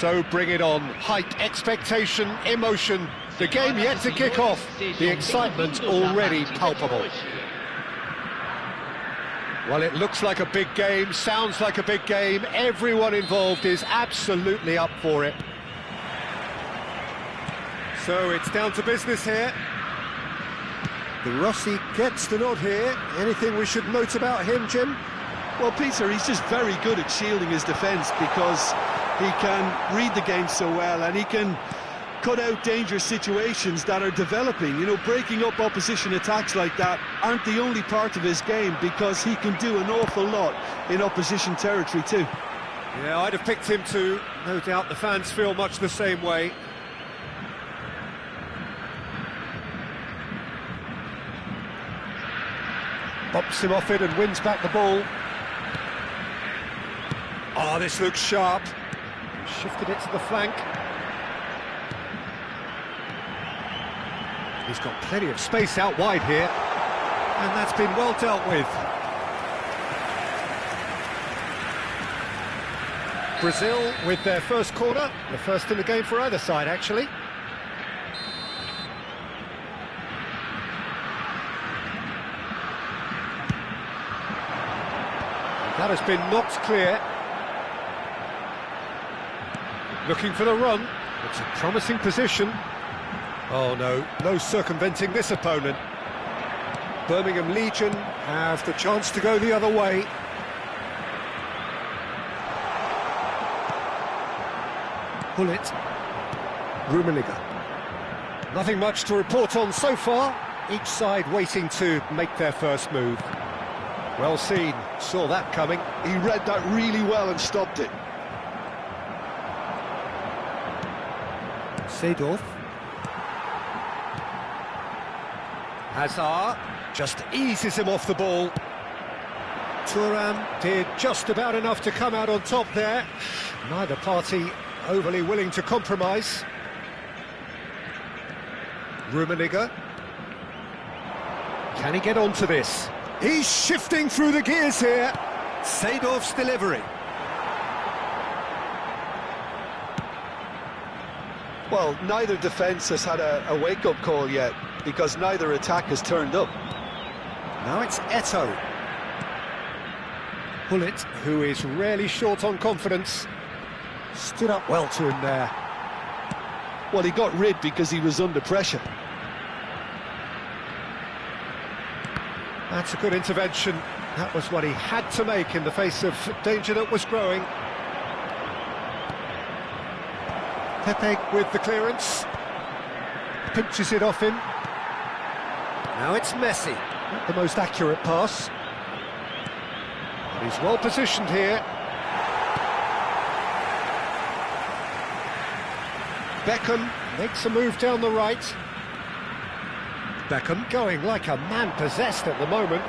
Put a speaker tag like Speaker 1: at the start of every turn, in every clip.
Speaker 1: So bring it on. Height, expectation, emotion. The game yet to kick off. The excitement already palpable. Well, it looks like a big game, sounds like a big game. Everyone involved is absolutely up for it. So it's down to business here. The Rossi gets the nod here. Anything we should note about him, Jim?
Speaker 2: Well, Peter, he's just very good at shielding his defence because he can read the game so well and he can cut out dangerous situations that are developing. You know, breaking up opposition attacks like that aren't the only part of his game because he can do an awful lot in opposition territory too.
Speaker 1: Yeah, I'd have picked him too. No doubt the fans feel much the same way. Bumps him off it and wins back the ball. Oh, this looks sharp. Shifted it to the flank. He's got plenty of space out wide here. And that's been well dealt with. Brazil with their first corner. The first in the game for either side, actually. That has been knocked clear. Looking for the run. It's a promising position. Oh no, no circumventing this opponent. Birmingham Legion have the chance to go the other way. Pull it. Rummenigge. Nothing much to report on so far. Each side waiting to make their first move. Well seen, saw that coming.
Speaker 2: He read that really well and stopped it.
Speaker 1: Seedorf. Hazard just eases him off the ball. Thuram did just about enough to come out on top there. Neither party overly willing to compromise. Rummenigge. Can he get onto this? He's shifting through the gears here. Seedorf's delivery.
Speaker 2: Well, neither defence has had a wake-up call yet because neither attack has turned up.
Speaker 1: Now it's Eto'o. Pullet, who is rarely short on confidence, stood up well to him there.
Speaker 2: Well, he got rid because he was under pressure.
Speaker 1: That's a good intervention. That was what he had to make in the face of danger that was growing. Pepe with the clearance. Pinches it off him. Now it's Messi. Not the most accurate pass. But he's well positioned here. Beckham makes a move down the right. Beckham going like a man possessed at the moment.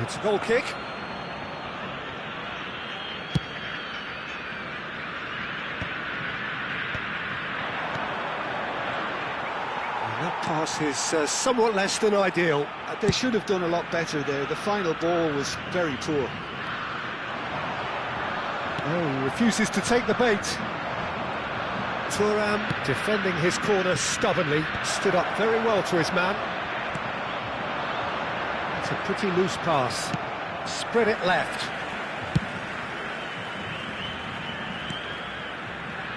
Speaker 1: It's a goal kick. And that pass is somewhat less than ideal.
Speaker 2: They should have done a lot better there. The final ball was very poor.
Speaker 1: Oh, he refuses to take the bait. Thuram defending his corner stubbornly, stood up very well to his man. It's a pretty loose pass. Spread it left.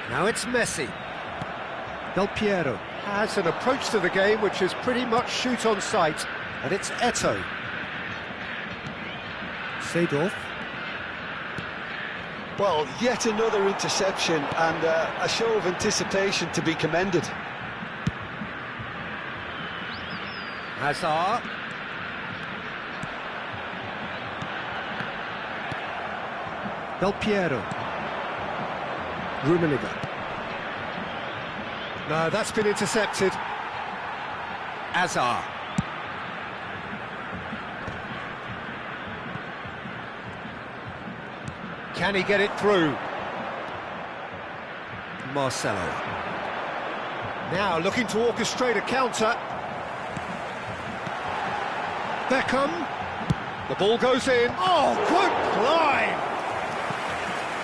Speaker 1: Now it's Messi. Del Piero has an approach to the game which is pretty much shoot on sight, and it's Eto'o. Seedorf.
Speaker 2: Well, yet another interception and a show of anticipation to be commended.
Speaker 1: Hazard. Del Piero. Rummenigge. No, that's been intercepted. Hazard. Can he get it through? Marcelo. Now looking to orchestrate a counter. Beckham. The ball goes in. Oh, good climb!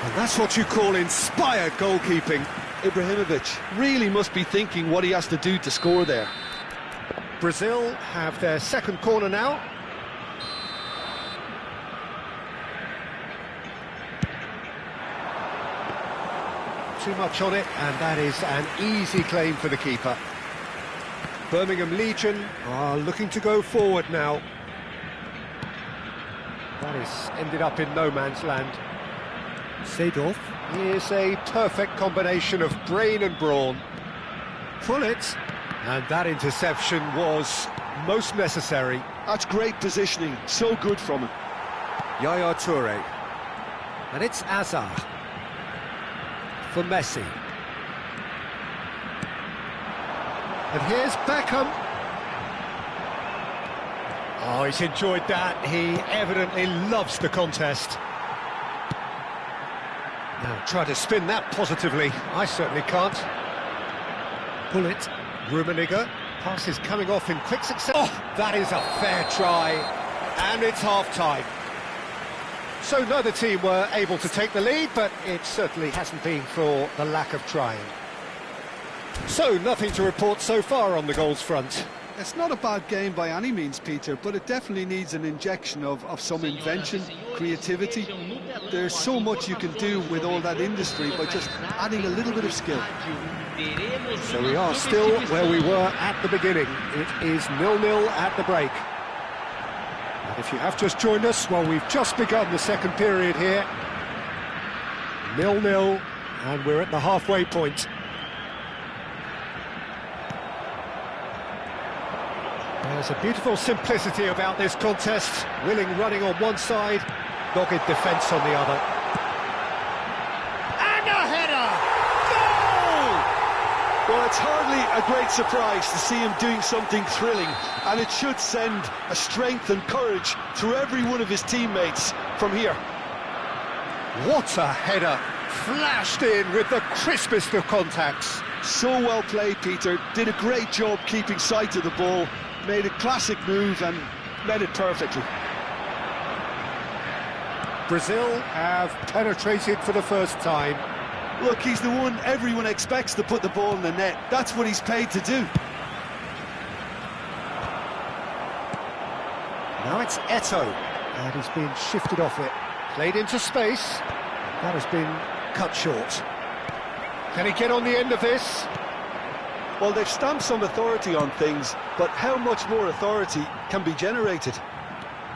Speaker 1: And that's what you call inspired goalkeeping.
Speaker 2: Ibrahimovic really must be thinking what he has to do to score there.
Speaker 1: Brazil have their second corner now. Too much on it, and that is an easy claim for the keeper. Birmingham Legion are looking to go forward now. That is ended up in no man's land. Seedorf is a perfect combination of brain and brawn. Pull it, and that interception was most necessary.
Speaker 2: That's great positioning, so good from him.
Speaker 1: Yaya Toure. And it's Azar for Messi. And here's Beckham. Oh, he's enjoyed that. He evidently loves the contest. Now try to spin that positively. I certainly can't. Pull it. Rummenigge. Pass is coming off in quick succession. Oh, that is a fair try. And it's half-time. So neither team were able to take the lead, but it certainly hasn't been for the lack of trying. So nothing to report so far on the goals front.
Speaker 2: It's not a bad game by any means, Peter, but it definitely needs an injection of some invention, creativity. There's so much you can do with all that industry by just adding a little bit of skill.
Speaker 1: So we are still where we were at the beginning. It is 0-0 at the break. And if you have just joined us, well, we've just begun the second period here. 0-0, and we're at the halfway point. There's a beautiful simplicity about this contest. Willing running on one side, dogged defence on the other. And a header! Goal!
Speaker 2: Well, it's hardly a great surprise to see him doing something thrilling, and it should send a strength and courage through every one of his teammates from here.
Speaker 1: What a header! Flashed in with the crispest of contacts.
Speaker 2: So well played, Peter. Did a great job keeping sight of the ball. Made a classic move and met it perfectly.
Speaker 1: Brazil have penetrated for the first time.
Speaker 2: Look, he's the one everyone expects to put the ball in the net. That's what he's paid to do.
Speaker 1: Now it's Eto'o, and he's been shifted off it. Played into space. That has been cut short. Can he get on the end of this?
Speaker 2: Well, they've stamped some authority on things, but how much more authority can be generated?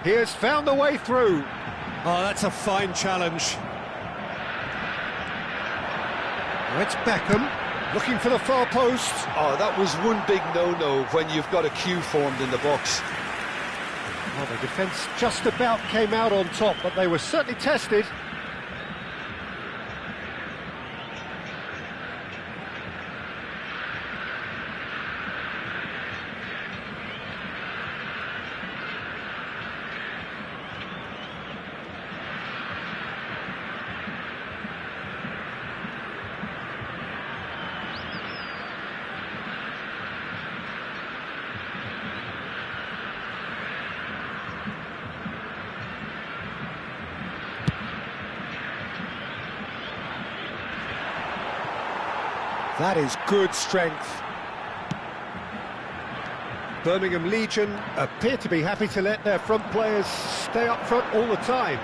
Speaker 1: He has found the way through. Oh, that's a fine challenge. Now it's Beckham, looking for the far post.
Speaker 2: Oh, that was one big no-no when you've got a queue formed in the box.
Speaker 1: Well, the defence just about came out on top, but they were certainly tested. That is good strength. Birmingham Legion appear to be happy to let their front players stay up front all the time.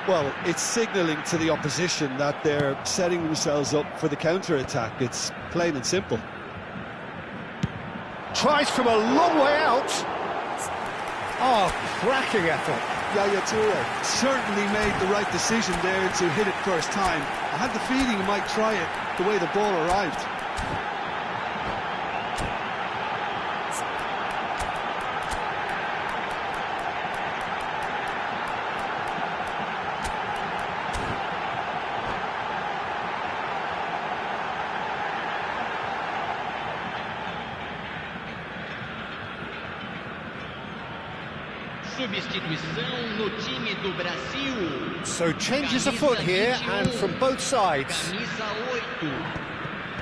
Speaker 2: Well, it's signalling to the opposition that they're setting themselves up for the counter-attack. It's plain and simple.
Speaker 1: Tries from a long way out. Oh, cracking effort.
Speaker 2: Yaya Toure certainly made the right decision there to hit it first time. I had the feeling he might try it the way the ball arrived.
Speaker 3: Substituição no time do Brasil.
Speaker 1: So changes afoot here, and from both sides.
Speaker 3: Camisa 8.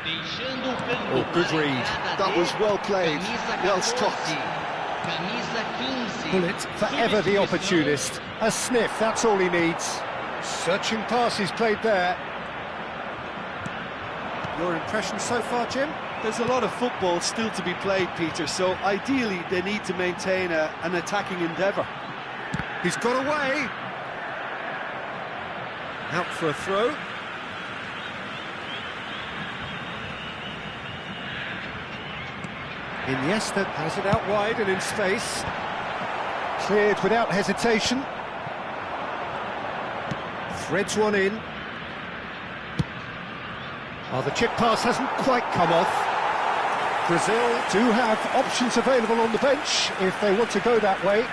Speaker 3: Deixando o campo.
Speaker 1: Oh, good read.
Speaker 2: That was well played, well stopped.
Speaker 3: Camisa 15.
Speaker 1: Bullet, forever the opportunist. A sniff, that's all he needs. Searching pass he's played there. Your impression so far, Jim?
Speaker 2: There's a lot of football still to be played, Peter, so ideally they need to maintain an attacking endeavour.
Speaker 1: He's got away. Out for a throw. Iniesta has it out wide and in space. Cleared without hesitation. Threads one in. Oh, the chip pass hasn't quite come off. Brazil do have options available on the bench if they want to go that way.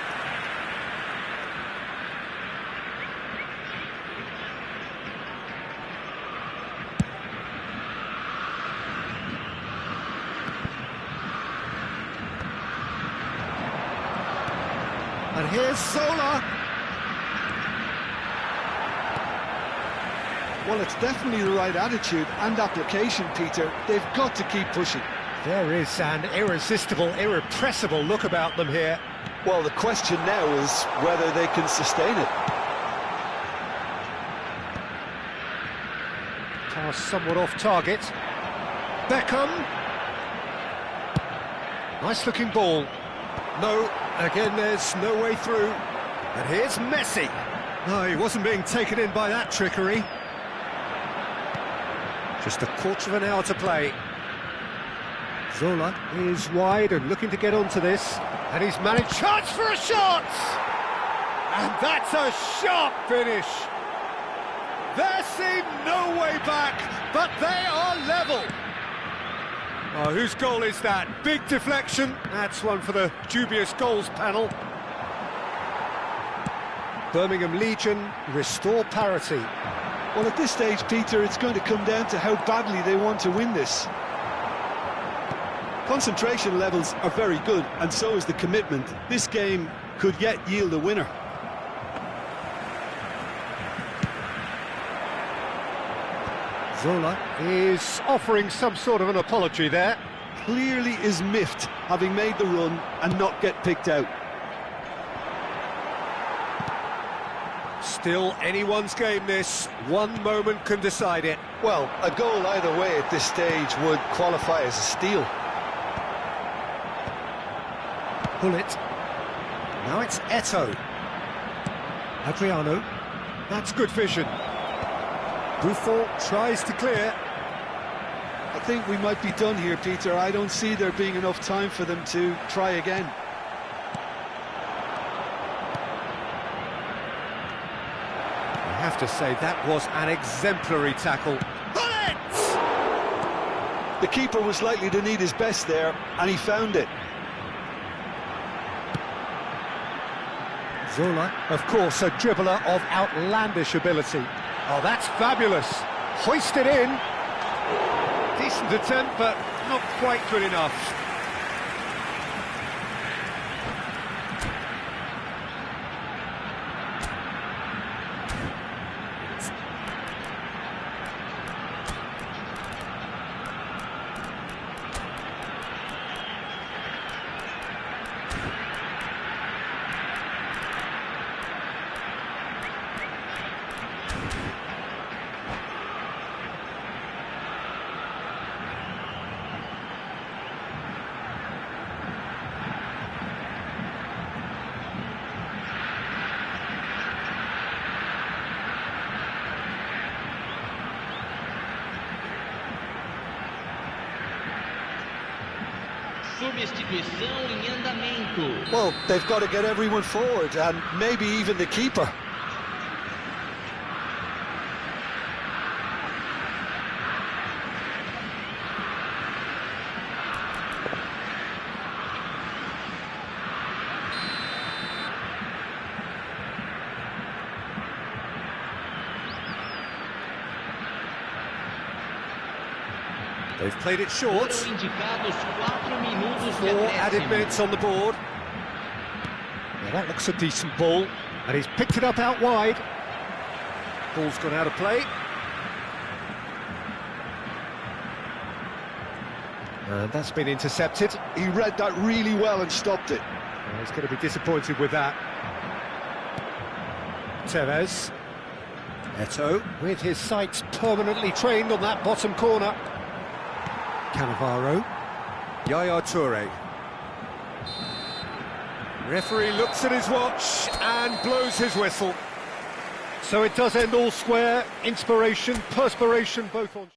Speaker 1: And here's Zola.
Speaker 2: Well, it's definitely the right attitude and application, Peter. They've got to keep pushing.
Speaker 1: There is an irresistible, irrepressible look about them here.
Speaker 2: Well, the question now is whether they can sustain it.
Speaker 1: Pass somewhat off target. Beckham. Nice looking ball. No, again there's no way through. And here's Messi. No, he wasn't being taken in by that trickery. Just a quarter of an hour to play. Zola is wide and looking to get onto this. And he's managed chance for a shot! And that's a sharp finish. There seemed no way back, but they are level. Oh, whose goal is that? Big deflection. That's one for the dubious goals panel. Birmingham Legion restore parity.
Speaker 2: Well, at this stage, Peter, it's going to come down to how badly they want to win this. Concentration levels are very good, and so is the commitment. This game could yet yield a winner.
Speaker 1: Zola is offering some sort of an apology there.
Speaker 2: Clearly is miffed, having made the run and not get picked out.
Speaker 1: Still anyone's game this. One moment can decide it.
Speaker 2: Well, a goal either way at this stage would qualify as a steal.
Speaker 1: Pull it. Now it's Eto'o. Adriano. That's good vision. Buffon tries to clear.
Speaker 2: I think we might be done here, Peter. I don't see there being enough time for them to try again.
Speaker 1: I have to say, that was an exemplary tackle. Pull it!
Speaker 2: The keeper was likely to need his best there, and he found it.
Speaker 1: Zola, of course, a dribbler of outlandish ability. Oh, that's fabulous. Hoisted in. Decent attempt, but not quite good enough.
Speaker 3: Substituição em andamento.
Speaker 2: Well, they've got to get everyone forward, and maybe even the keeper.
Speaker 1: They've played it short.
Speaker 3: Foram indicados 4 minutos de
Speaker 1: 4 added
Speaker 3: acréscimo.
Speaker 1: minutes on the board. Yeah, that looks a decent ball. And he's picked it up out wide. Ball's gone out of play. And that's been intercepted.
Speaker 2: He read that really well and stopped it.
Speaker 1: He's going to be disappointed with that. Tevez. Eto'o, with his sights permanently trained on that bottom corner. Cannavaro. Yaya Toure. Referee looks at his watch and blows his whistle. So it does end all square. Inspiration, perspiration, both on...